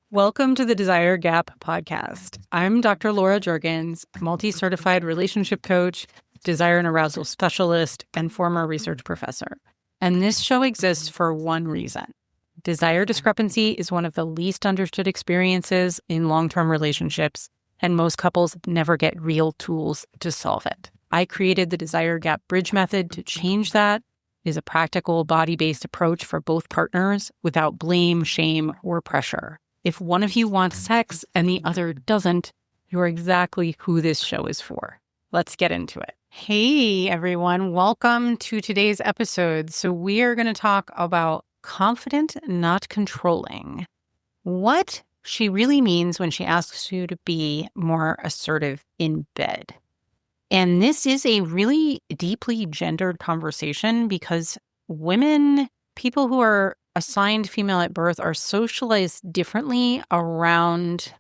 Welcome to the Desire Gap podcast. I'm Dr. Laura Juergens, multi-certified relationship coach, desire and arousal specialist, and former research professor. And this show exists for one reason. Desire discrepancy is one of the least understood experiences in long-term relationships, and most couples never get real tools to solve it. I created the Desire Gap Bridge method to change that. It is a practical, body-based approach for both partners without blame, shame, or pressure. If one of you wants sex and the other doesn't, you're exactly who this show is for. Let's get into it. Hey, everyone. Welcome to today's episode. So we are going to talk about confident, not controlling. What she really means when she asks you to be more assertive in bed. And this is a really deeply gendered conversation because women, people who are assigned female at birth, are socialized differently around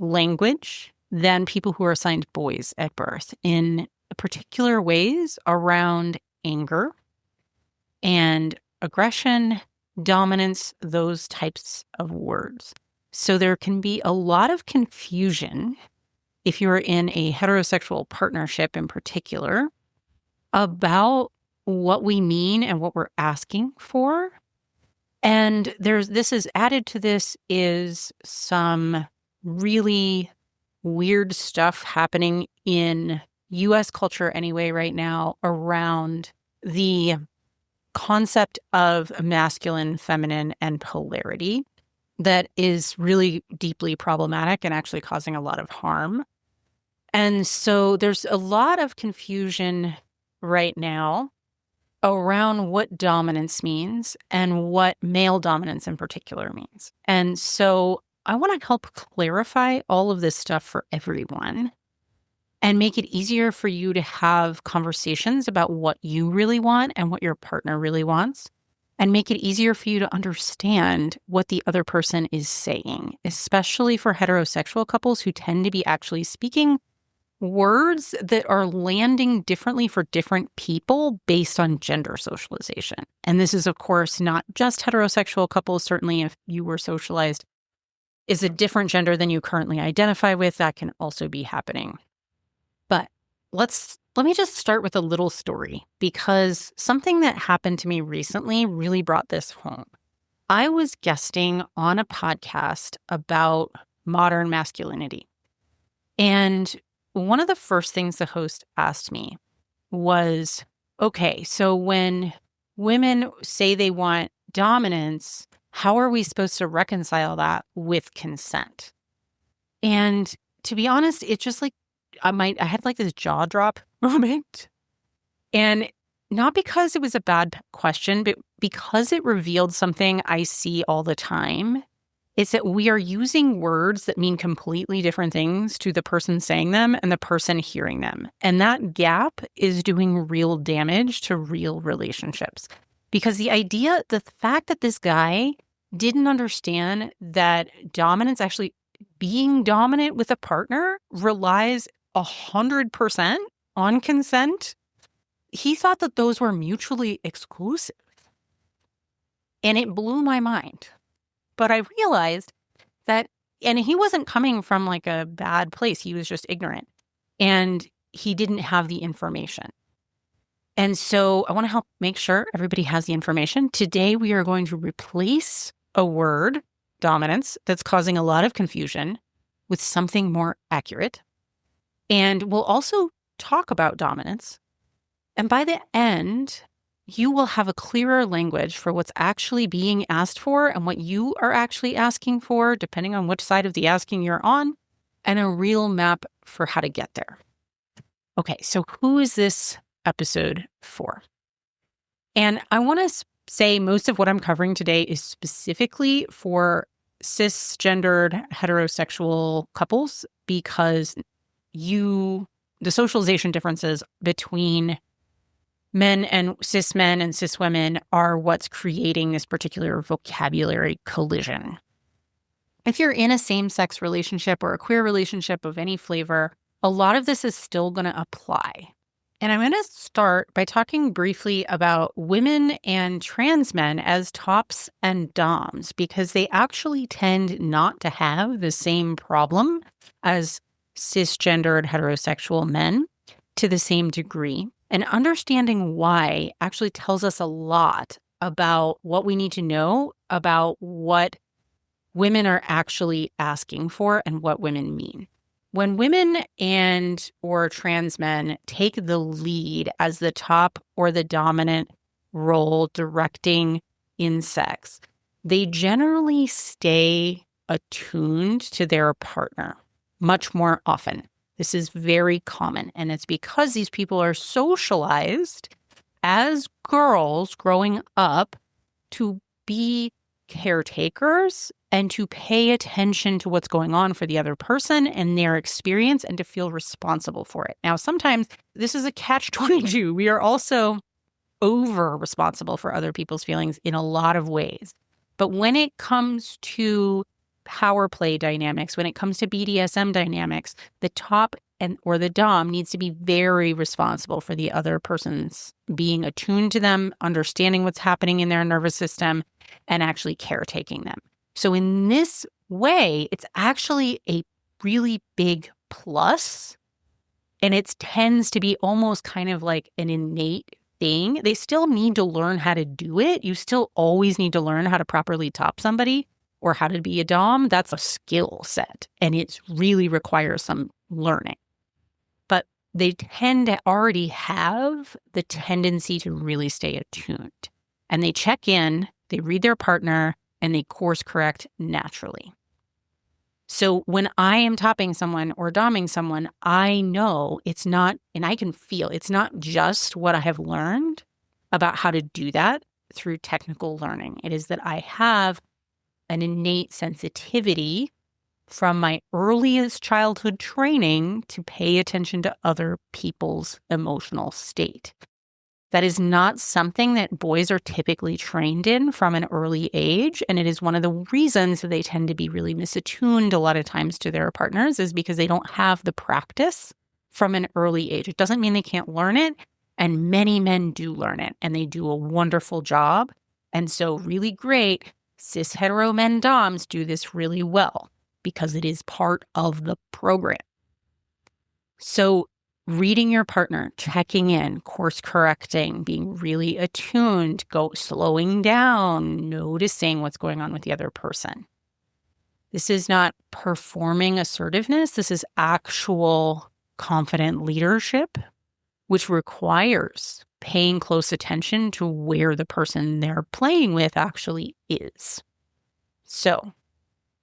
language than people who are assigned boys at birth in particular ways around anger and aggression, dominance, those types of words. So there can be a lot of confusion if you're in a heterosexual partnership in particular about what we mean and what we're asking for. And this is added to this is some really weird stuff happening in US culture anyway right now around the concept of masculine, feminine, and polarity that is really deeply problematic and actually causing a lot of harm. And so there's a lot of confusion right now around what dominance means and what male dominance in particular means. And so I want to help clarify all of this stuff for everyone and make it easier for you to have conversations about what you really want and what your partner really wants, and make it easier for you to understand what the other person is saying, especially for heterosexual couples who tend to be actually speaking words that are landing differently for different people based on gender socialization. And this is, of course, not just heterosexual couples. Certainly, if you were socialized is a different gender than you currently identify with, that can also be happening. But let me just start with a little story, because something that happened to me recently really brought this home. I was guesting on a podcast about modern masculinity. And one of the first things the host asked me was, okay, so when women say they want dominance, how are we supposed to reconcile that with consent? And to be honest, it just I had this jaw drop moment. And not because it was a bad question, but because it revealed something I see all the time. It's that we are using words that mean completely different things to the person saying them and the person hearing them. And that gap is doing real damage to real relationships. Because the fact that this guy didn't understand that dominance, actually being dominant with a partner, relies 100% on consent, he thought that those were mutually exclusive. And it blew my mind. But I realized that, and he wasn't coming from like a bad place. He was just ignorant and he didn't have the information. And so I want to help make sure everybody has the information. Today, we are going to replace a word, dominance, that's causing a lot of confusion with something more accurate. And we'll also talk about dominance. And by the end, you will have a clearer language for what's actually being asked for and what you are actually asking for, depending on which side of the asking you're on, and a real map for how to get there. Okay, so who is this episode for? And I want to say most of what I'm covering today is specifically for cisgendered heterosexual couples, because the socialization differences between men and cis women are what's creating this particular vocabulary collision. If you're in a same-sex relationship or a queer relationship of any flavor, a lot of this is still going to apply. And I'm going to start by talking briefly about women and trans men as tops and doms, because they actually tend not to have the same problem as cisgendered heterosexual men to the same degree. And understanding why actually tells us a lot about what we need to know about what women are actually asking for and what women mean. When women and or trans men take the lead as the top or the dominant role directing in sex, they generally stay attuned to their partner much more often. This is very common, and it's because these people are socialized as girls growing up to be caretakers and to pay attention to what's going on for the other person and their experience and to feel responsible for it. Now, sometimes this is a catch-22. We are also over responsible for other people's feelings in a lot of ways. But when it comes to power play dynamics, when it comes to BDSM dynamics, the top or the dom needs to be very responsible for the other person's being attuned to them, understanding what's happening in their nervous system, and actually caretaking them. So in this way, it's actually a really big plus, and it tends to be almost kind of like an innate thing. They still need to learn how to do it. You still always need to learn how to properly top somebody or how to be a dom. That's a skill set, and it really requires some learning. But they tend to already have the tendency to really stay attuned. And they check in, they read their partner, and they course correct naturally. So when I am topping someone or doming someone, I know it's not, and I can feel it's not just what I have learned about how to do that through technical learning. It is that I have an innate sensitivity from my earliest childhood training to pay attention to other people's emotional state. That is not something that boys are typically trained in from an early age. And it is one of the reasons that they tend to be really misattuned a lot of times to their partners, is because they don't have the practice from an early age. It doesn't mean they can't learn it. And many men do learn it, and they do a wonderful job. And so really great cis hetero men doms do this really well because it is part of the program. So reading your partner, checking in, course correcting, being really attuned, slowing down, noticing what's going on with the other person. This is not performing assertiveness. This is actual confident leadership, which requires paying close attention to where the person they're playing with actually is. So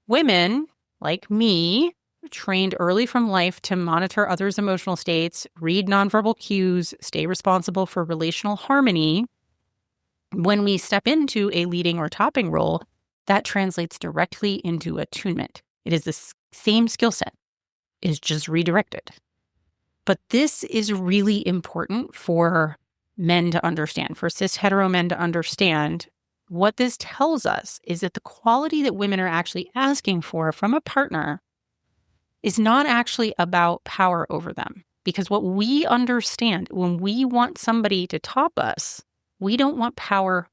women like me, trained early from life to monitor others' emotional states, read nonverbal cues, stay responsible for relational harmony. When we step into a leading or topping role, that translates directly into attunement. It is the same skill set. It is just redirected. But this is really important for men to understand, for cis hetero men to understand. What this tells us is that the quality that women are actually asking for from a partner is not actually about power over them. Because what we understand when we want somebody to top us, we don't want power.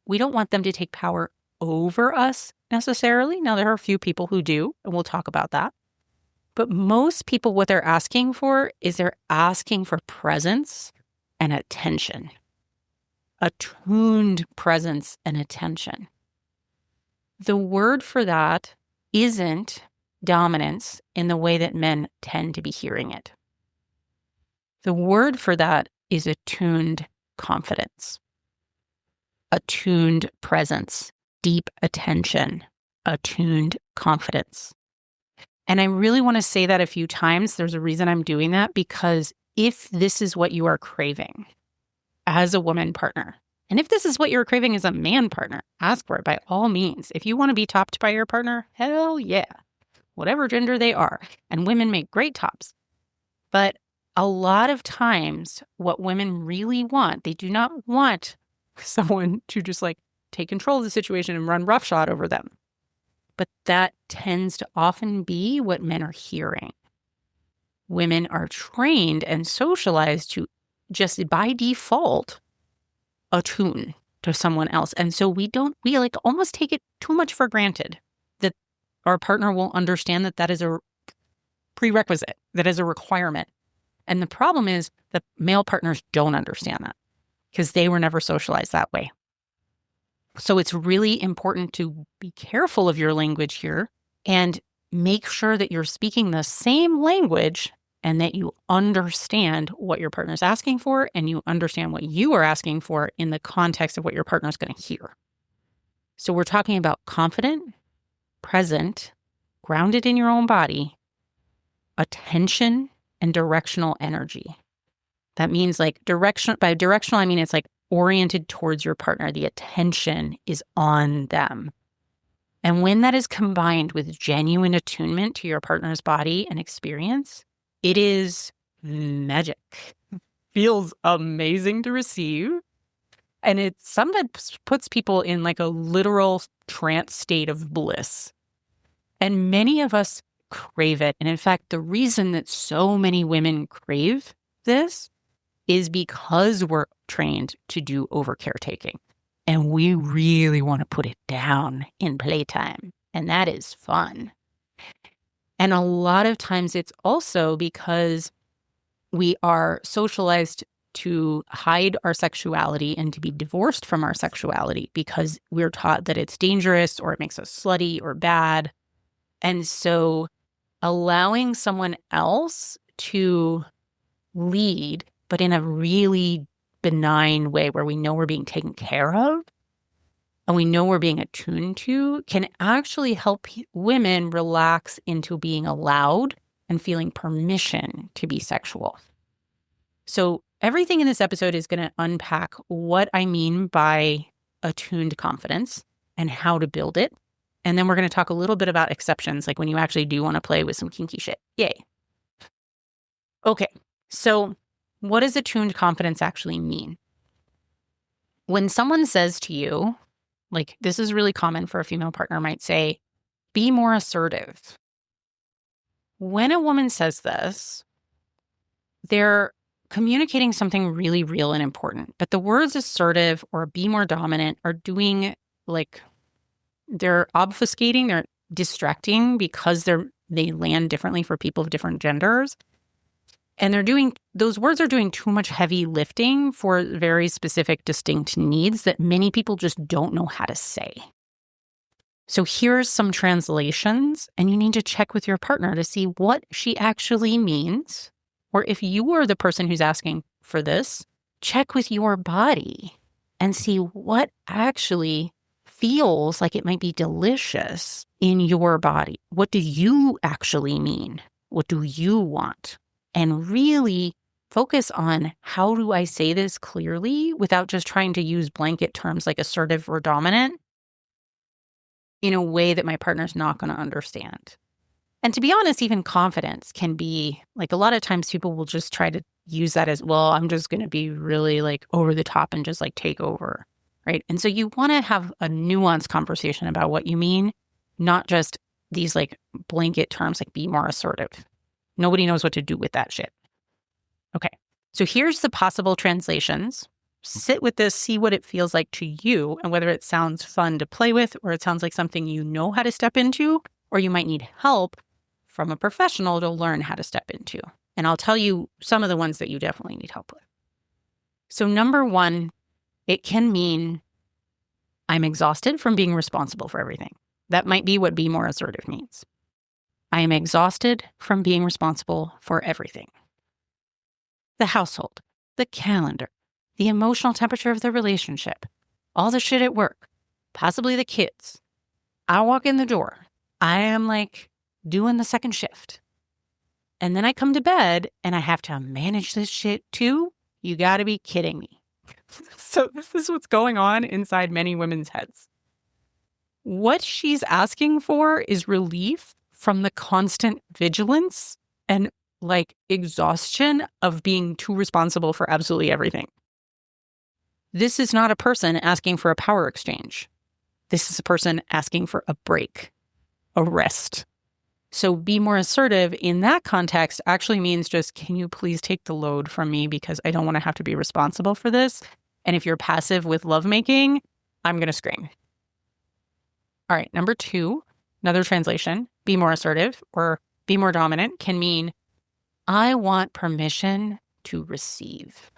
We don't want them to take power over us necessarily. Now, there are a few people who do, and we'll talk about that. But most people, what they're asking for is they're asking for presence and attention. Attuned presence and attention. The word for that isn't dominance in the way that men tend to be hearing it. The word for that is attuned confidence, attuned presence, deep attention, attuned confidence. And I really want to say that a few times. There's a reason I'm doing that, because if this is what you are craving as a woman partner, and if this is what you're craving as a man partner, ask for it by all means. If you want to be topped by your partner, hell yeah, whatever gender they are. And women make great tops. But a lot of times what women really want, they do not want someone to just take control of the situation and run roughshod over them. But that tends to often be what men are hearing. Women are trained and socialized to just by default attune to someone else. And so we like almost take it too much for granted that our partner will understand that is a prerequisite, that is a requirement. And the problem is that male partners don't understand that because they were never socialized that way. So it's really important to be careful of your language here and make sure that you're speaking the same language and that you understand what your partner's asking for and you understand what you are asking for in the context of what your partner's going to hear. So we're talking about confident, present, grounded in your own body, attention, and directional energy. That means like by directional, I mean it's like oriented towards your partner. The attention is on them. And when that is combined with genuine attunement to your partner's body and experience, it is magic. Feels amazing to receive. And it sometimes puts people in like a literal trance state of bliss. And many of us crave it. And in fact, the reason that so many women crave this is because we're trained to do over caretaking. And we really want to put it down in playtime. And that is fun. And a lot of times it's also because we are socialized to hide our sexuality and to be divorced from our sexuality because we're taught that it's dangerous or it makes us slutty or bad. And so allowing someone else to lead, but in a really benign way where we know we're being taken care of and we know we're being attuned to, can actually help women relax into being allowed and feeling permission to be sexual. So everything in this episode is going to unpack what I mean by attuned confidence and how to build it. And then we're going to talk a little bit about exceptions, like when you actually do want to play with some kinky shit. Yay. Okay, so what does attuned confidence actually mean? When someone says to you, like this is really common for a female partner might say, be more assertive. When a woman says this, they're communicating something really real and important. But the words assertive or be more dominant are doing they're obfuscating, they're distracting because they land differently for people of different genders. And those words are doing too much heavy lifting for very specific, distinct needs that many people just don't know how to say. So here's some translations, and you need to check with your partner to see what she actually means. Or if you are the person who's asking for this, check with your body and see what actually feels like it might be delicious in your body. What do you actually mean? What do you want? And really focus on how do I say this clearly without just trying to use blanket terms like assertive or dominant in a way that my partner's not going to understand. And to be honest, even confidence can be like a lot of times people will just try to use that as, well, I'm just going to be really like over the top and just like take over. Right. And so you want to have a nuanced conversation about what you mean, not just these like blanket terms like be more assertive. Nobody knows what to do with that shit. Okay. So here's the possible translations. Sit with this, see what it feels like to you and whether it sounds fun to play with or it sounds like something you know how to step into or you might need help from a professional to learn how to step into. And I'll tell you some of the ones that you definitely need help with. So number one, it can mean I'm exhausted from being responsible for everything. That might be what be more assertive means. I am exhausted from being responsible for everything. The household, the calendar, the emotional temperature of the relationship, all the shit at work, possibly the kids. I walk in the door. I am like doing the second shift. And then I come to bed and I have to manage this shit too. You got to be kidding me. So this is what's going on inside many women's heads. What she's asking for is relief from the constant vigilance and like exhaustion of being too responsible for absolutely everything. This is not a person asking for a power exchange. This is a person asking for a break, a rest. So be more assertive in that context actually means just, can you please take the load from me because I don't want to have to be responsible for this. And if you're passive with lovemaking, I'm going to scream. All right, number 2, another translation, be more assertive or be more dominant can mean I want permission to receive.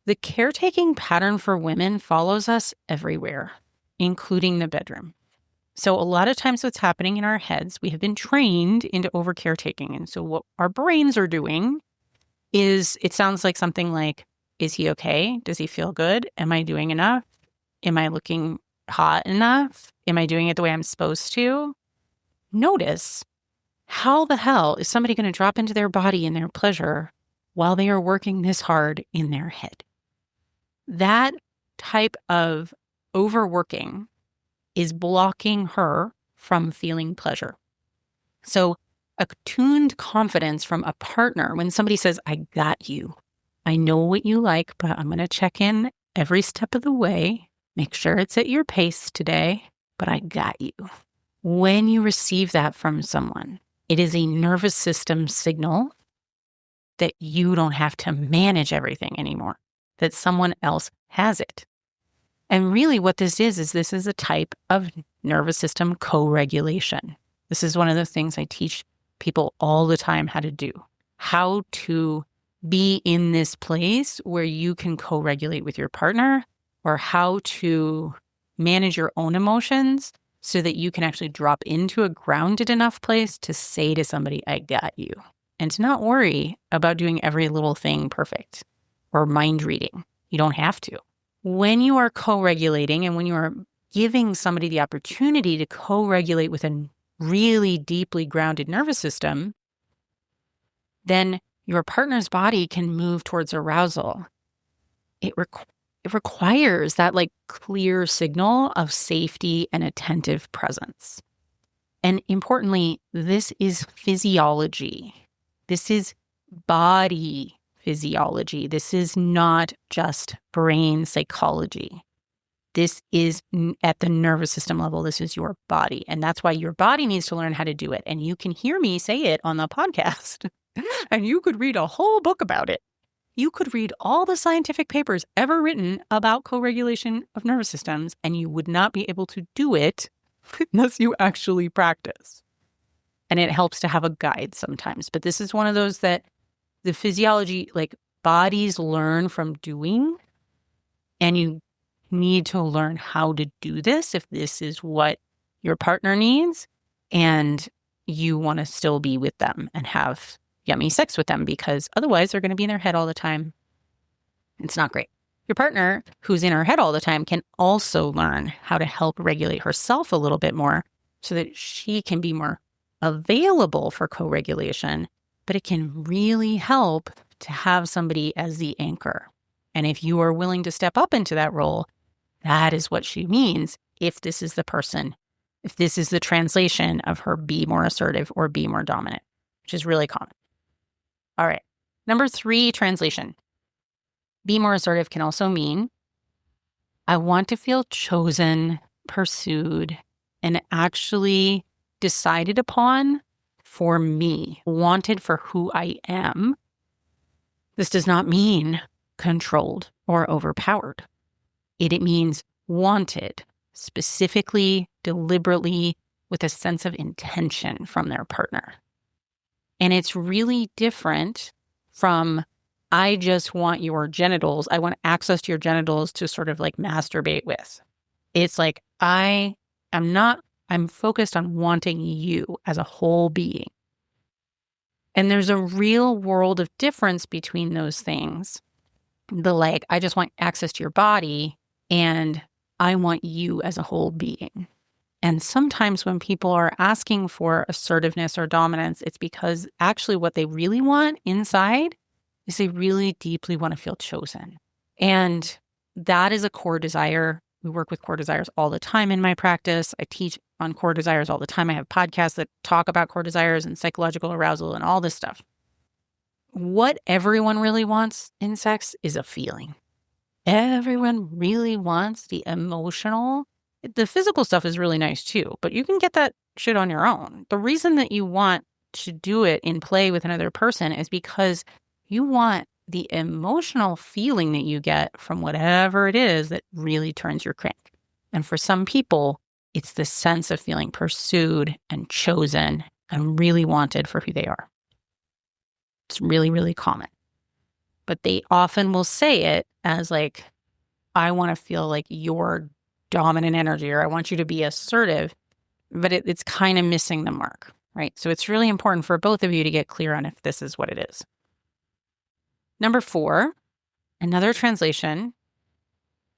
The caretaking pattern for women follows us everywhere, including the bedroom. So a lot of times what's happening in our heads, we have been trained into over caretaking. And so what our brains are doing is, it sounds like something like, is he okay? Does he feel good? Am I doing enough? Am I looking hot enough? Am I doing it the way I'm supposed to? Notice, how the hell is somebody going to drop into their body and their pleasure while they are working this hard in their head? That type of overworking is blocking her from feeling pleasure. So attuned confidence from a partner, when somebody says, I got you, I know what you like, but I'm going to check in every step of the way, make sure it's at your pace today, but I got you. When you receive that from someone, it is a nervous system signal that you don't have to manage everything anymore, that someone else has it. And really what this is this is a type of nervous system co-regulation. This is one of the things I teach people all the time how to do, how to be in this place where you can co-regulate with your partner, or how to manage your own emotions so that you can actually drop into a grounded enough place to say to somebody, I got you, and to not worry about doing every little thing perfect or mind reading. You don't have to. When you are co-regulating and when you are giving somebody the opportunity to co-regulate with a really deeply grounded nervous system, then your partner's body can move towards arousal. It requires that clear signal of safety and attentive presence. And importantly, this is physiology. This is body physiology. This is not just brain psychology. This is at the nervous system level. This is your body. And that's why your body needs to learn how to do it. And you can hear me say it on the podcast. And you could read a whole book about it. You could read all the scientific papers ever written about co-regulation of nervous systems, and you would not be able to do it unless you actually practice. And it helps to have a guide sometimes. But this is one of those that the physiology, bodies learn from doing, and you need to learn how to do this if this is what your partner needs and you want to still be with them and have yummy sex with them, because otherwise they're going to be in their head all the time. It's not great. Your partner who's in her head all the time can also learn how to help regulate herself a little bit more so that she can be more available for co-regulation, but it can really help to have somebody as the anchor. And if you are willing to step up into that role, that is what she means if this is the person, if this is the translation of her be more assertive or be more dominant, which is really common. All right. Number 3 translation. Be more assertive can also mean I want to feel chosen, pursued, and actually decided upon for me, wanted for who I am. This does not mean controlled or overpowered. It means wanted, specifically, deliberately, with a sense of intention from their partner. And it's really different from, I just want your genitals. I want access to your genitals to sort of masturbate with. It's I'm focused on wanting you as a whole being. And there's a real world of difference between those things. I just want access to your body and I want you as a whole being. And sometimes when people are asking for assertiveness or dominance, it's because actually what they really want inside is they really deeply want to feel chosen. And that is a core desire. We work with core desires all the time in my practice. I teach on core desires all the time. I have podcasts that talk about core desires and psychological arousal and all this stuff. What everyone really wants in sex is a feeling. Everyone really wants the emotional The physical stuff is really nice too, but you can get that shit on your own. The reason that you want to do it in play with another person is because you want the emotional feeling that you get from whatever it is that really turns your crank. And for some people, it's the sense of feeling pursued and chosen and really wanted for who they are. It's really, really common. But they often will say it as like, I want to feel like your dominant energy, or I want you to be assertive, but it's kind of missing the mark, right? So it's really important for both of you to get clear on if this is what it is. Number 4, another translation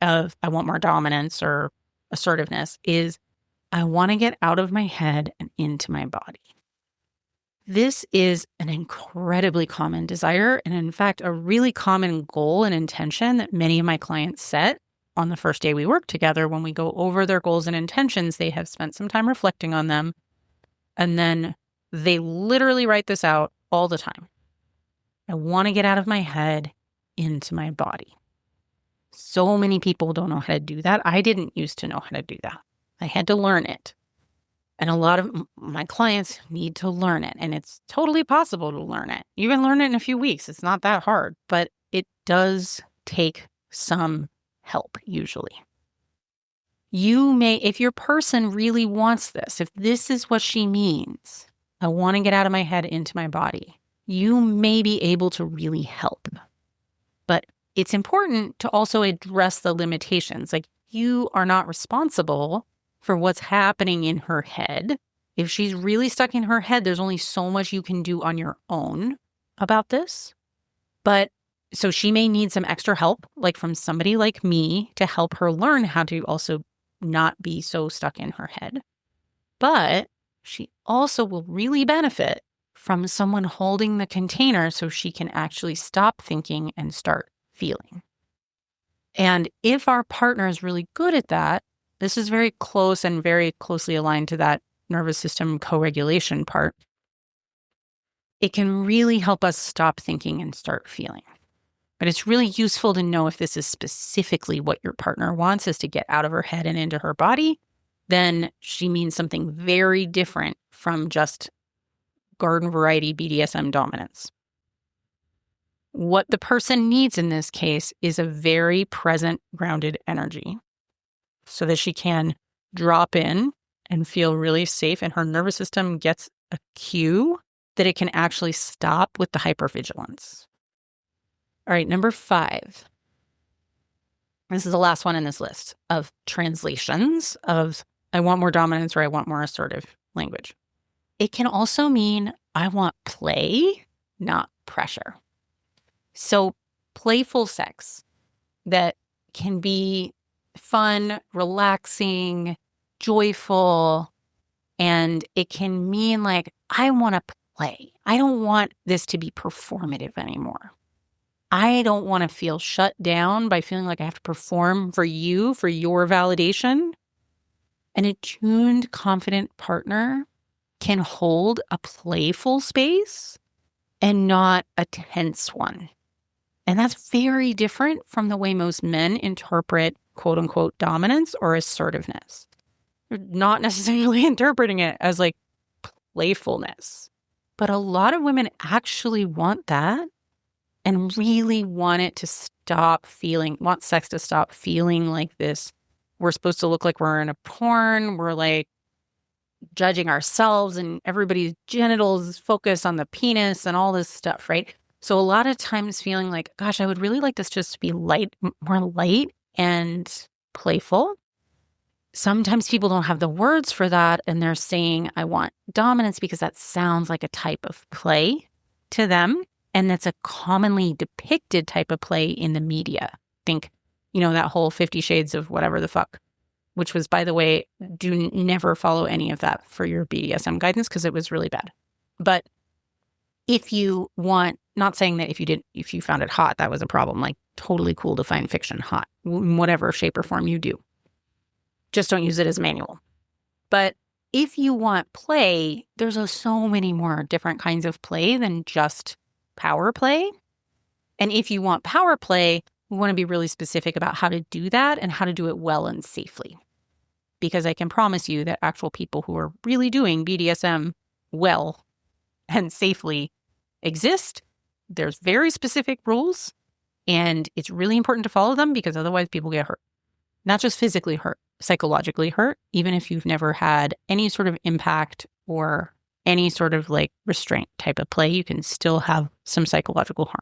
of I want more dominance or assertiveness is I want to get out of my head and into my body. This is an incredibly common desire, and in fact, a really common goal and intention that many of my clients set on the first day we work together. When we go over their goals and intentions, they have spent some time reflecting on them, and then they literally write this out all the time. I want to get out of my head into my body. So many people don't know how to do that. I didn't used to know how to do that. I had to learn it. And a lot of my clients need to learn it. And it's totally possible to learn it. You can learn it in a few weeks. It's not that hard, but it does take some help usually. You may, if your person really wants this, if this is what she means, I want to get out of my head into my body, you may be able to really help. But it's important to also address the limitations. Like, you are not responsible for what's happening in her head. If she's really stuck in her head, there's only so much you can do on your own about this. But so she may need some extra help, like from somebody like me, to help her learn how to also not be so stuck in her head. But she also will really benefit from someone holding the container so she can actually stop thinking and start feeling. And if our partner is really good at that, this is very close and very closely aligned to that nervous system co-regulation part. It can really help us stop thinking and start feeling. But it's really useful to know if this is specifically what your partner wants, is to get out of her head and into her body. Then she means something very different from just garden variety BDSM dominance. What the person needs in this case is a very present, grounded energy so that she can drop in and feel really safe, and her nervous system gets a cue that it can actually stop with the hypervigilance. All right, number 5. This is the last one in this list of translations of I want more dominance or I want more assertive language. It can also mean I want play, not pressure. So playful sex that can be fun, relaxing, joyful, and it can mean like, I want to play. I don't want this to be performative anymore. I don't want to feel shut down by feeling like I have to perform for you, for your validation. An attuned, confident partner can hold a playful space and not a tense one. And that's very different from the way most men interpret quote unquote dominance or assertiveness. They're not necessarily interpreting it as like playfulness. But a lot of women actually want that and really want it to stop feeling, want sex to stop feeling like this. We're supposed to look like we're in a porn. We're like judging ourselves and everybody's genitals focus on the penis and all this stuff, right? So a lot of times feeling like, gosh, I would really like this just to be light, more light and playful. Sometimes people don't have the words for that, and they're saying, I want dominance because that sounds like a type of play to them. And that's a commonly depicted type of play in the media. Think, that whole 50 Shades of whatever the fuck, which was, by the way, never follow any of that for your BDSM guidance because it was really bad. But if you want, not saying that if you found it hot, that was a problem, like totally cool to find fiction hot, in whatever shape or form you do. Just don't use it as a manual. But if you want play, there's so many more different kinds of play than just power play. And if you want power play, we want to be really specific about how to do that and how to do it well and safely. because I can promise you that actual people who are really doing BDSM well and safely exist. There's very specific rules, and it's really important to follow them because otherwise people get hurt. Not just physically hurt, psychologically hurt, even if you've never had any sort of impact or any sort of like restraint type of play, you can still have some psychological harm.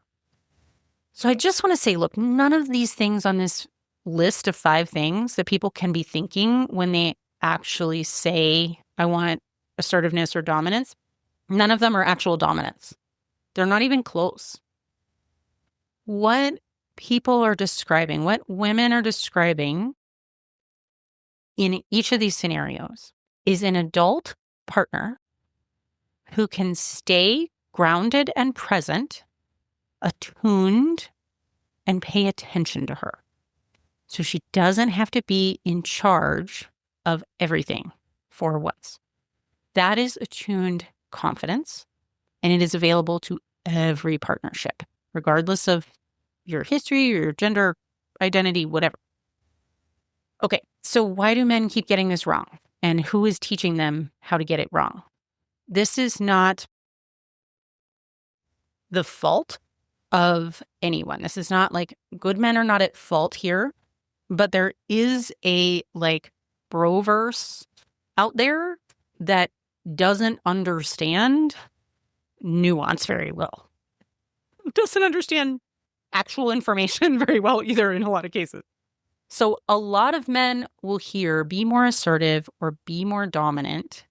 So I just want to say, look, none of these things on this list of 5 things that people can be thinking when they actually say, I want assertiveness or dominance, none of them are actual dominance. They're not even close. What people are describing, what women are describing in each of these scenarios is an adult partner who can stay grounded and present, attuned, and pay attention to her. So she doesn't have to be in charge of everything for once. That is attuned confidence, and it is available to every partnership, regardless of your history or your gender identity, whatever. Okay, so why do men keep getting this wrong? And who is teaching them how to get it wrong? This is not the fault of anyone. This is not like good men are not at fault here, but there is a like bro-verse out there that doesn't understand nuance very well. Doesn't understand actual information very well either in a lot of cases. So a lot of men will hear be more assertive or be more dominant.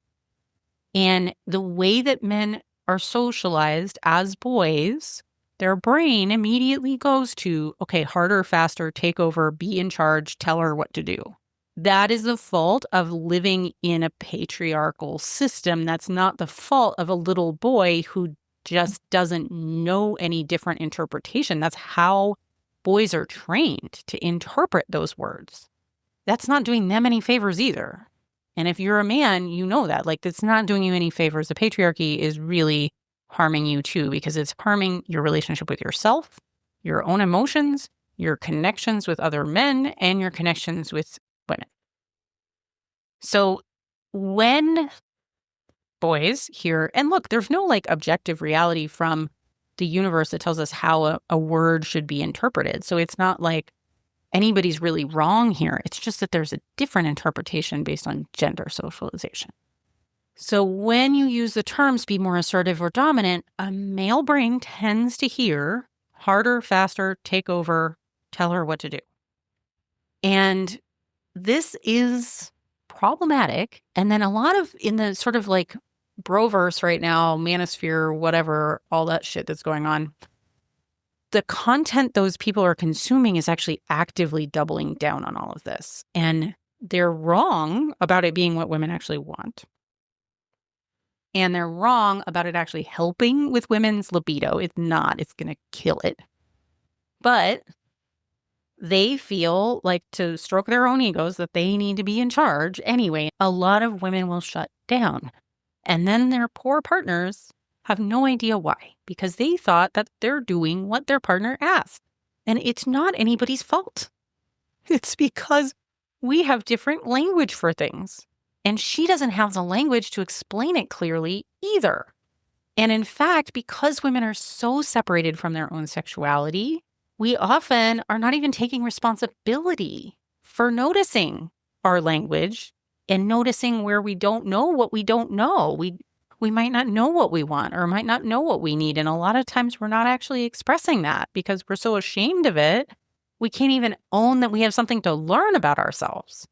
And the way that men are socialized as boys, their brain immediately goes to, okay, harder, faster, take over, be in charge, tell her what to do. That is the fault of living in a patriarchal system. That's not the fault of a little boy who just doesn't know any different interpretation. That's how boys are trained to interpret those words. That's not doing them any favors either. And if you're a man, you know that. Like, it's not doing you any favors. The patriarchy is really harming you too, because it's harming your relationship with yourself, your own emotions, your connections with other men, and your connections with women. So when boys hear, and look, there's no like objective reality from the universe that tells us how a word should be interpreted. So it's not like anybody's really wrong here. It's just that there's a different interpretation based on gender socialization. So when you use the terms be more assertive or dominant, a male brain tends to hear harder, faster, take over, tell her what to do. And this is problematic. And then a lot of in the sort of like broverse right now, manosphere, whatever, all that shit that's going on, the content those people are consuming is actually actively doubling down on all of this. And they're wrong about it being what women actually want. And they're wrong about it actually helping with women's libido. It's not. It's going to kill it. But they feel like, to stroke their own egos, that they need to be in charge anyway. A lot of women will shut down. And then their poor partners have no idea why, because they thought that they're doing what their partner asked. And it's not anybody's fault. It's because we have different language for things. And she doesn't have the language to explain it clearly either. And in fact, because women are so separated from their own sexuality, we often are not even taking responsibility for noticing our language and noticing where we don't know what we don't know. We might not know what we want or might not know what we need. And a lot of times we're not actually expressing that because we're so ashamed of it. We can't even own that we have something to learn about ourselves.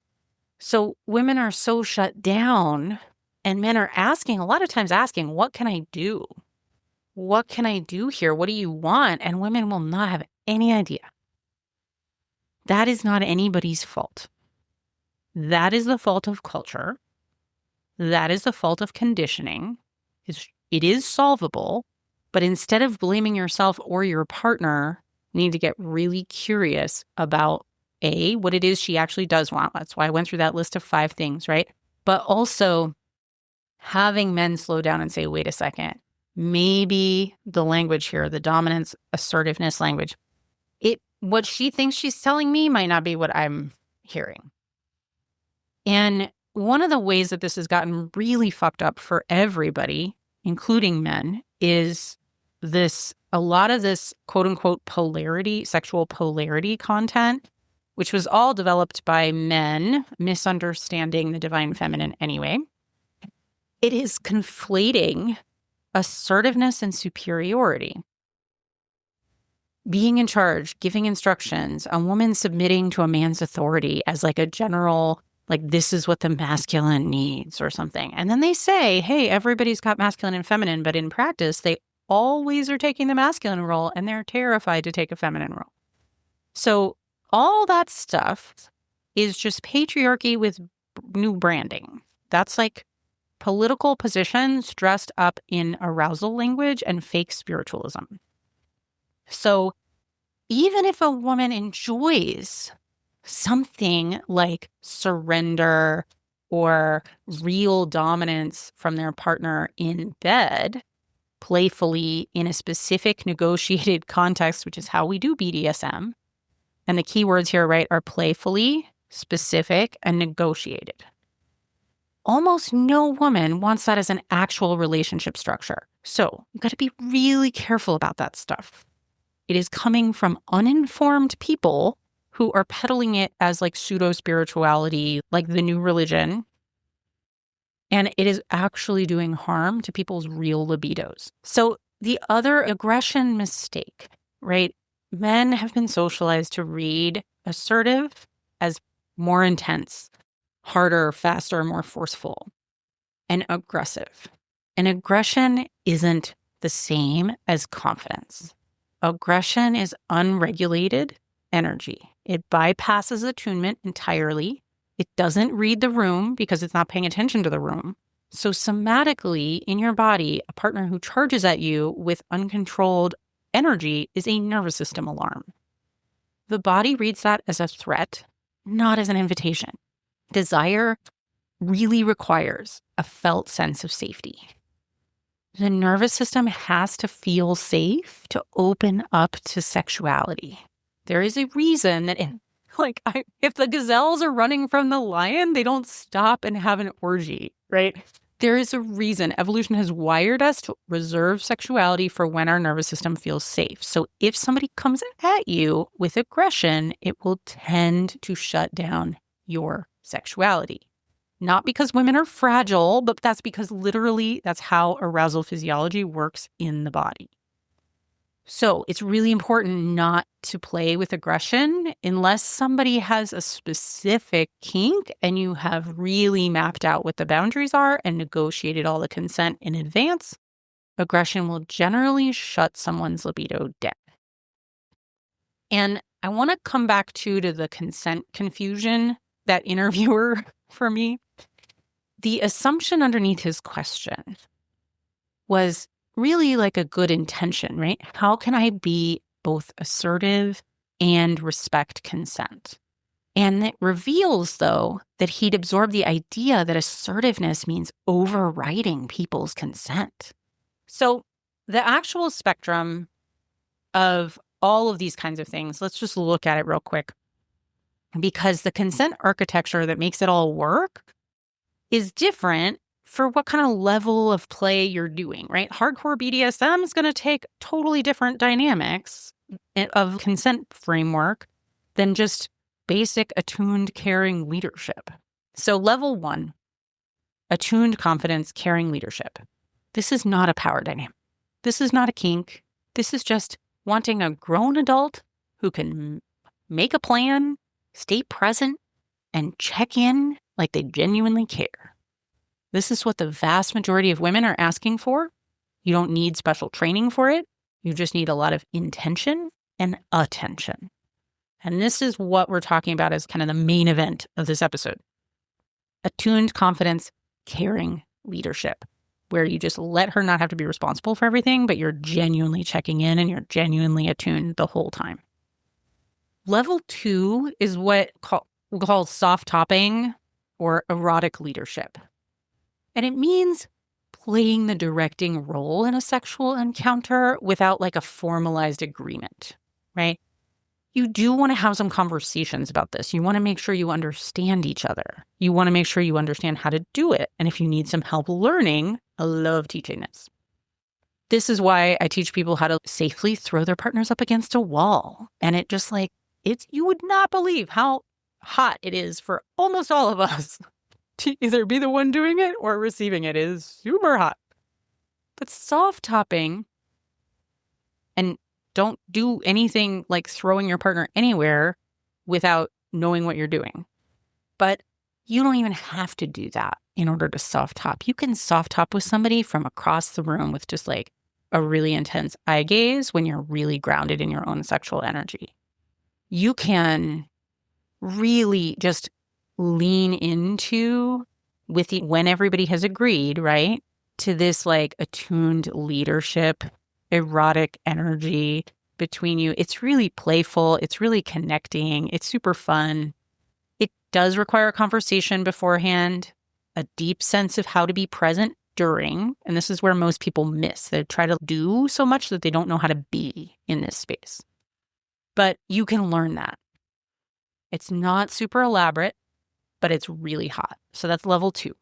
So women are so shut down, and men are asking, a lot of times asking, what can I do? What can I do here? What do you want? And women will not have any idea. That is not anybody's fault. That is the fault of culture. That is the fault of conditioning. It is solvable, but instead of blaming yourself or your partner, you need to get really curious about what it is she actually does want. That's why I went through that list of 5 things, right? But also having men slow down and say, wait a second, maybe the language here, the dominance, assertiveness language, what she thinks she's telling me might not be what I'm hearing. And one of the ways that this has gotten really fucked up for everybody, including men, is a lot of this quote unquote polarity, sexual polarity content, which was all developed by men misunderstanding the divine feminine anyway. It is conflating assertiveness and superiority. Being in charge, giving instructions, a woman submitting to a man's authority as like a general, like this is what the masculine needs or something. And then they say, hey, everybody's got masculine and feminine, but in practice, they always are taking the masculine role and they're terrified to take a feminine role. So all that stuff is just patriarchy with new branding. That's like political positions dressed up in arousal language and fake spiritualism. So even if a woman enjoys something like surrender or real dominance from their partner in bed, playfully in a specific negotiated context, which is how we do BDSM, and the key words here, right, are playfully, specific, and negotiated. Almost no woman wants that as an actual relationship structure. So you've got to be really careful about that stuff. It is coming from uninformed people who are peddling it as like pseudo-spirituality, like the new religion. And it is actually doing harm to people's real libidos. So the other aggression mistake, right? Men have been socialized to read assertive as more intense, harder, faster, more forceful, and aggressive. And aggression isn't the same as confidence. Aggression is unregulated energy. It bypasses attunement entirely. It doesn't read the room because it's not paying attention to the room. So somatically, in your body, a partner who charges at you with uncontrolled energy is a nervous system alarm. The body reads that as a threat, not as an invitation. Desire really requires a felt sense of safety. The nervous system has to feel safe to open up to sexuality. There is a reason that if the gazelles are running from the lion, they don't stop and have an orgy, right? There is a reason. Evolution has wired us to reserve sexuality for when our nervous system feels safe. So if somebody comes at you with aggression, it will tend to shut down your sexuality. Not because women are fragile, but that's because literally that's how arousal physiology works in the body. So it's really important not to play with aggression unless somebody has a specific kink and you have really mapped out what the boundaries are and negotiated all the consent in advance. Aggression will generally shut someone's libido down. And I want to come back to the consent confusion, that interviewer for me. The assumption underneath his question was really like a good intention, right? How can I be both assertive and respect consent? And it reveals, though, that he'd absorbed the idea that assertiveness means overriding people's consent. So the actual spectrum of all of these kinds of things, let's just look at it real quick. Because the consent architecture that makes it all work is different for what kind of level of play you're doing, right? Hardcore BDSM is going to take totally different dynamics of consent framework than just basic attuned caring leadership. So level 1, attuned confidence, caring leadership. This is not a power dynamic. This is not a kink. This is just wanting a grown adult who can make a plan, stay present, and check in like they genuinely care. This is what the vast majority of women are asking for. You don't need special training for it. You just need a lot of intention and attention. And this is what we're talking about as kind of the main event of this episode. Attuned confidence, caring leadership, where you just let her not have to be responsible for everything, but you're genuinely checking in and you're genuinely attuned the whole time. Level 2 is what we'll call soft topping or erotic leadership. And it means playing the directing role in a sexual encounter without like a formalized agreement, right? you do want to have some conversations about this. You want to make sure you understand each other. You want to make sure you understand how to do it. And if you need some help learning, I love teaching this. This is why I teach people how to safely throw their partners up against a wall. And it just you would not believe how hot it is for almost all of us to either be the one doing it or receiving it. It is super hot. But soft topping, and don't do anything like throwing your partner anywhere without knowing what you're doing. But you don't even have to do that in order to soft top. You can soft top with somebody from across the room with just like a really intense eye gaze when you're really grounded in your own sexual energy. You can really just lean into when everybody has agreed, right, to this like attuned leadership, erotic energy between you. It's really playful. It's really connecting. It's super fun. It does require a conversation beforehand, a deep sense of how to be present during. And this is where most people miss. They try to do so much that they don't know how to be in this space. But you can learn that. It's not super elaborate, but it's really hot. So that's level 2.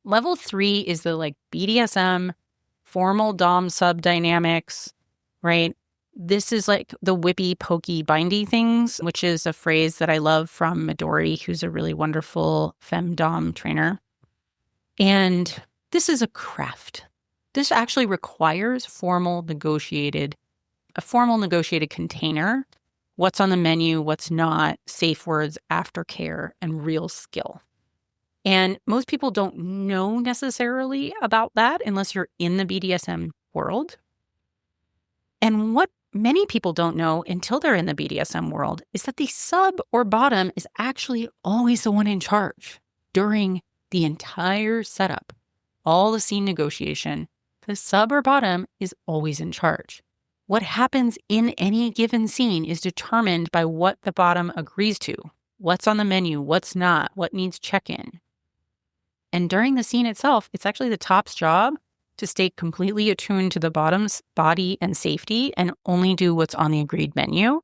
Level 3 is the like BDSM, formal dom sub dynamics, right? This is like the whippy, pokey, bindy things, which is a phrase that I love from Midori, who's a really wonderful femdom trainer. And this is a craft. This actually requires a formal negotiated container, what's on the menu, what's not, safe words, aftercare, and real skill. And most people don't know necessarily about that unless you're in the BDSM world. And what many people don't know until they're in the BDSM world is that the sub or bottom is actually always the one in charge during the entire setup. All the scene negotiation, the sub or bottom is always in charge. What happens in any given scene is determined by what the bottom agrees to, what's on the menu, what's not, what needs check-in. And during the scene itself, it's actually the top's job to stay completely attuned to the bottom's body and safety and only do what's on the agreed menu,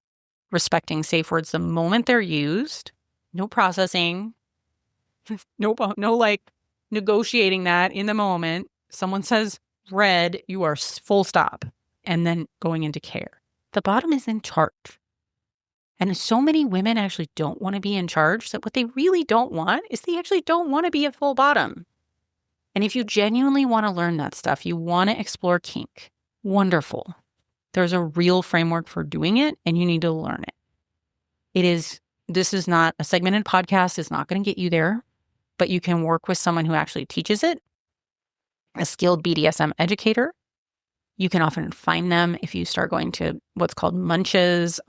respecting safe words the moment they're used, no processing, no like negotiating that in the moment. Someone says red, you are full stop, and then going into care. The bottom is in charge. And so many women actually don't want to be in charge, that what they really don't want is they actually don't want to be a full bottom. And if you genuinely want to learn that stuff, you want to explore kink, wonderful. There's a real framework for doing it, and you need to learn it. This is not a segmented podcast. It's not going to get you there, but you can work with someone who actually teaches it, a skilled BDSM educator. You can often find them if you start going to what's called munches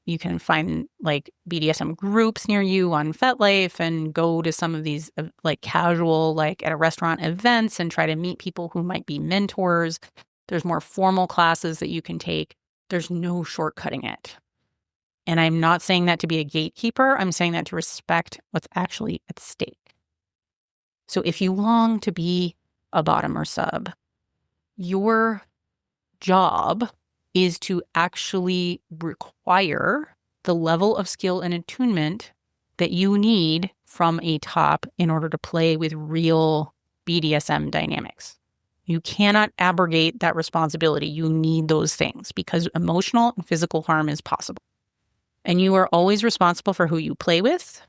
you can find like BDSM groups near you on FetLife and go to some of these like casual, like at a restaurant events and try to meet people who might be mentors. There's more formal classes that you can take. There's no shortcutting it. And I'm not saying that to be a gatekeeper. I'm saying that to respect what's actually at stake. So if you long to be a bottom or sub, your job is to actually require the level of skill and attunement that you need from a top in order to play with real BDSM dynamics. You cannot abrogate that responsibility. You need those things because emotional and physical harm is possible. And you are always responsible for who you play with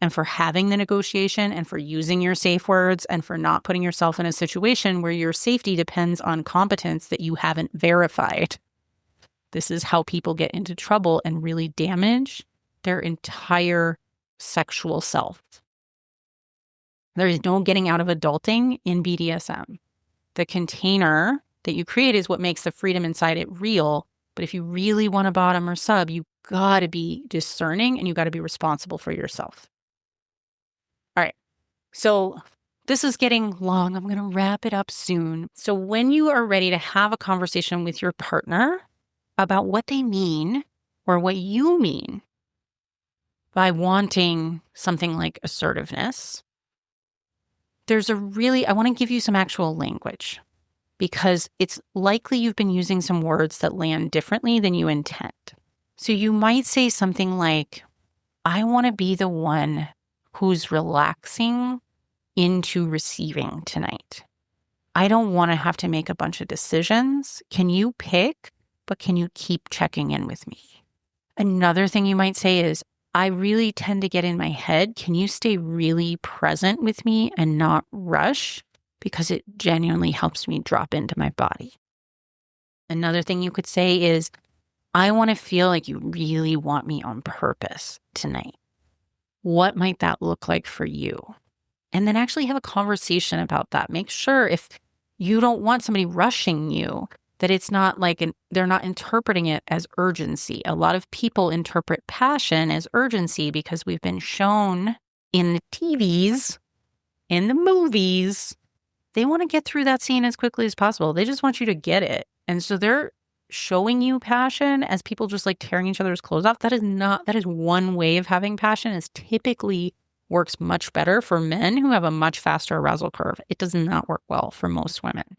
and for having the negotiation and for using your safe words and for not putting yourself in a situation where your safety depends on competence that you haven't verified. This is how people get into trouble and really damage their entire sexual self. There is no getting out of adulting in BDSM. The container that you create is what makes the freedom inside it real. But if you really want a bottom or sub, you got to be discerning and you got to be responsible for yourself. All right. So this is getting long. I'm going to wrap it up soon. So when you are ready to have a conversation with your partner about what they mean or what you mean by wanting something like assertiveness, I want to give you some actual language because it's likely you've been using some words that land differently than you intend. So you might say something like, I want to be the one who's relaxing into receiving tonight. I don't want to have to make a bunch of decisions. Can you pick, but can you keep checking in with me? Another thing you might say is, I really tend to get in my head. Can you stay really present with me and not rush? Because it genuinely helps me drop into my body. Another thing you could say is, I want to feel like you really want me on purpose tonight. What might that look like for you? And then actually have a conversation about that. Make sure if you don't want somebody rushing you, that it's not like they're not interpreting it as urgency. A lot of people interpret passion as urgency because we've been shown in the TVs, in the movies, they want to get through that scene as quickly as possible. They just want you to get it. And so they're showing you passion as people just like tearing each other's clothes off. That is one way of having passion. Is typically works much better for men who have a much faster arousal curve. It does not work well for most women.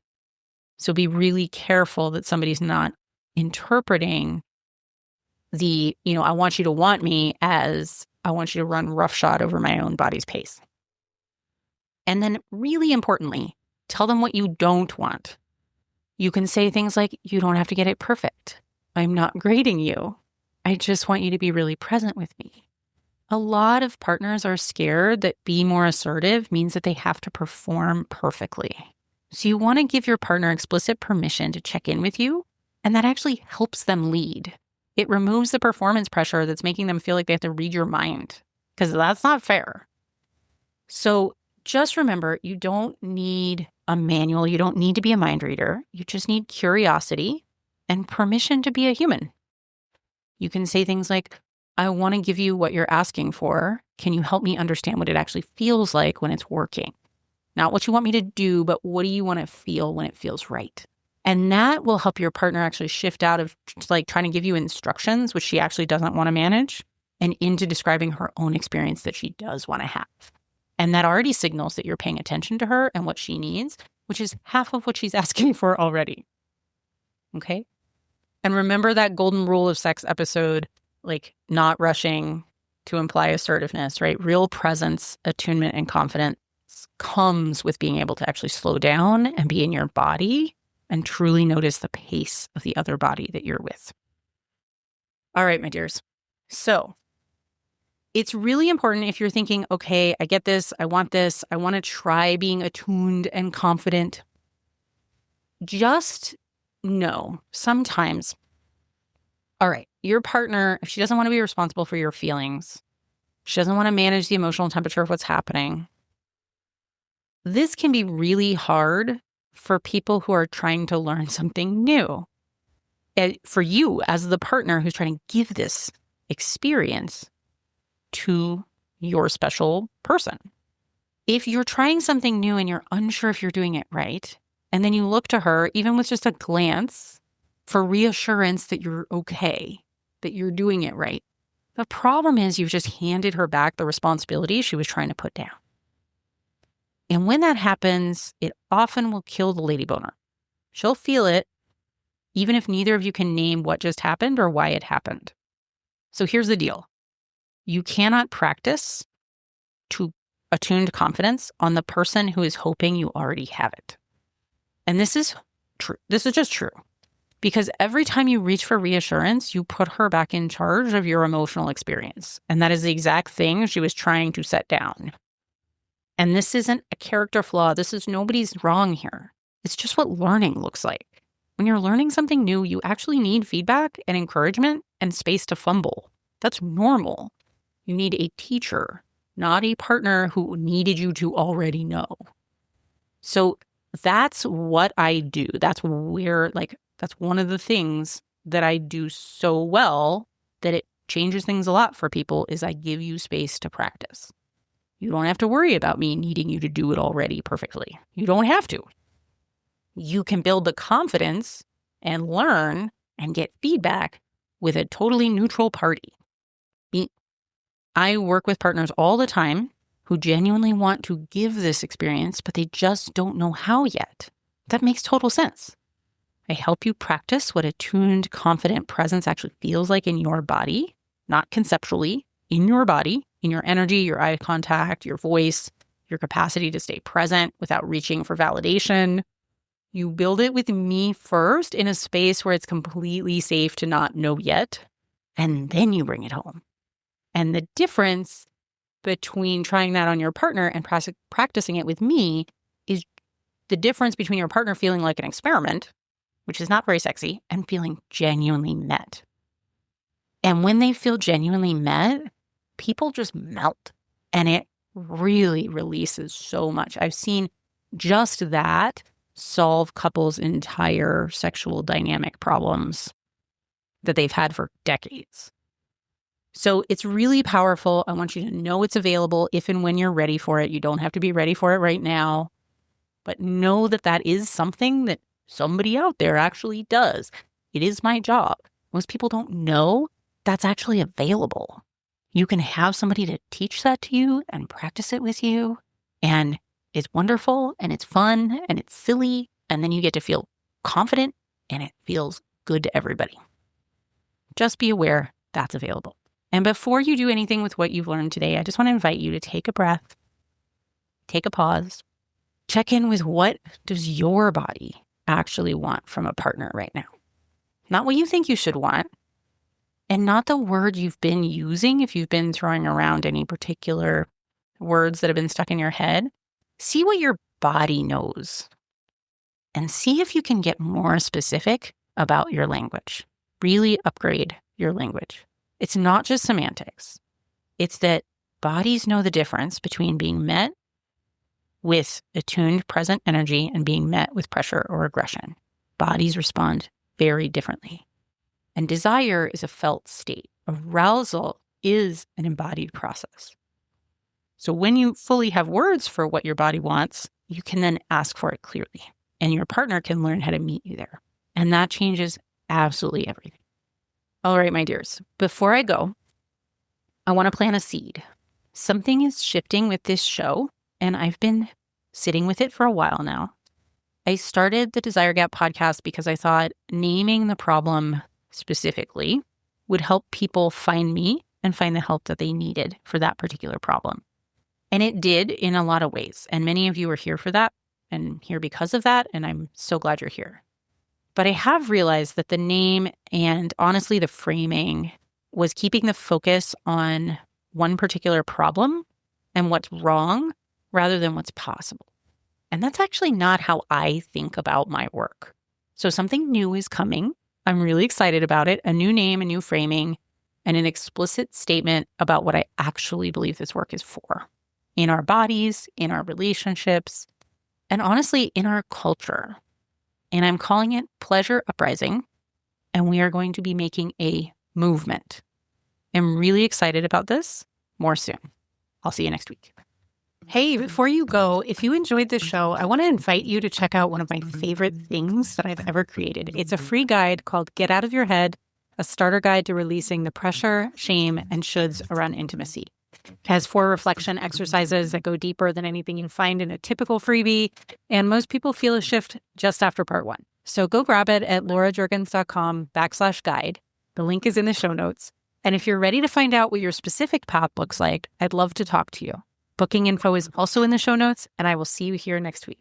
So be really careful that somebody's not interpreting I want you to want me as I want you to run roughshod over my own body's pace. And then really importantly, tell them what you don't want. You can say things like, you don't have to get it perfect. I'm not grading you. I just want you to be really present with me. A lot of partners are scared that be more assertive means that they have to perform perfectly. So you want to give your partner explicit permission to check in with you, and that actually helps them lead. It removes the performance pressure that's making them feel like they have to read your mind, because that's not fair. So just remember, you don't need a manual. You don't need to be a mind reader. You just need curiosity and permission to be a human. You can say things like, I want to give you what you're asking for. Can you help me understand what it actually feels like when it's working? Not what you want me to do, but what do you want to feel when it feels right? And that will help your partner actually shift out of like trying to give you instructions, which she actually doesn't want to manage, and into describing her own experience that she does want to have. And that already signals that you're paying attention to her and what she needs, which is half of what she's asking for already. Okay? And remember that golden rule of sex episode, like not rushing to imply assertiveness, right? Real presence, attunement, and confidence comes with being able to actually slow down and be in your body and truly notice the pace of the other body that you're with. All right, my dears. So it's really important if you're thinking, okay, I get this, I want to try being attuned and confident. Just know sometimes, all right, your partner, if she doesn't want to be responsible for your feelings, she doesn't want to manage the emotional temperature of what's happening, this can be really hard for people who are trying to learn something new. And for you as the partner who's trying to give this experience to your special person. If you're trying something new and you're unsure if you're doing it right, and then you look to her, even with just a glance, for reassurance that you're okay, that you're doing it right, the problem is you've just handed her back the responsibility she was trying to put down. And when that happens, it often will kill the lady boner. She'll feel it, even if neither of you can name what just happened or why it happened. So here's the deal. You cannot practice to attuned confidence on the person who is hoping you already have it. And this is true. This is just true. Because every time you reach for reassurance, you put her back in charge of your emotional experience. And that is the exact thing she was trying to set down. And this isn't a character flaw. Nobody's wrong here. It's just what learning looks like. When you're learning something new, you actually need feedback and encouragement and space to fumble. That's normal. You need a teacher, not a partner who needed you to already know. So that's what I do. That's one of the things that I do so well that it changes things a lot for people is I give you space to practice. You don't have to worry about me needing you to do it already perfectly. You don't have to. You can build the confidence and learn and get feedback with a totally neutral party. I work with partners all the time who genuinely want to give this experience, but they just don't know how yet. That makes total sense. I help you practice what attuned, confident presence actually feels like in your body, not conceptually, in your body, in your energy, your eye contact, your voice, your capacity to stay present without reaching for validation. You build it with me first in a space where it's completely safe to not know yet, and then you bring it home. And the difference between trying that on your partner and practicing it with me is the difference between your partner feeling like an experiment, which is not very sexy, and feeling genuinely met. And when they feel genuinely met, people just melt, and it really releases so much. I've seen just that solve couples' entire sexual dynamic problems that they've had for decades. So it's really powerful. I want you to know it's available if and when you're ready for it. You don't have to be ready for it right now, but know that that is something that somebody out there actually does. It is my job. Most people don't know that's actually available. You can have somebody to teach that to you and practice it with you. And it's wonderful and it's fun and it's silly. And then you get to feel confident and it feels good to everybody. Just be aware that's available. And before you do anything with what you've learned today, I just want to invite you to take a breath, take a pause, check in with what does your body actually want from a partner right now? Not what you think you should want, and not the word you've been using if you've been throwing around any particular words that have been stuck in your head. See what your body knows and see if you can get more specific about your language. Really upgrade your language. It's not just semantics. It's that bodies know the difference between being met with attuned present energy and being met with pressure or aggression. Bodies respond very differently. And desire is a felt state. Arousal is an embodied process. So when you fully have words for what your body wants, you can then ask for it clearly. And your partner can learn how to meet you there. And that changes absolutely everything. All right, my dears, before I go, I want to plant a seed. Something is shifting with this show, and I've been sitting with it for a while now. I started the Desire Gap podcast because I thought naming the problem specifically would help people find me and find the help that they needed for that particular problem. And it did in a lot of ways. And many of you are here for that and here because of that. And I'm so glad you're here. But I have realized that the name and honestly the framing was keeping the focus on one particular problem and what's wrong rather than what's possible. And that's actually not how I think about my work. So something new is coming. I'm really excited about it. A new name, a new framing, and an explicit statement about what I actually believe this work is for. In our bodies, in our relationships, and honestly, in our culture. And I'm calling it Pleasure Uprising, and we are going to be making a movement. I'm really excited about this. More soon. I'll see you next week. Hey, before you go, if you enjoyed this show, I want to invite you to check out one of my favorite things that I've ever created. It's a free guide called Get Out of Your Head, a starter guide to releasing the pressure, shame, and shoulds around intimacy. It has 4 reflection exercises that go deeper than anything you find in a typical freebie, and most people feel a shift just after part 1. So go grab it at laurajurgens.com/guide. The link is in the show notes. And if you're ready to find out what your specific path looks like, I'd love to talk to you. Booking info is also in the show notes, and I will see you here next week.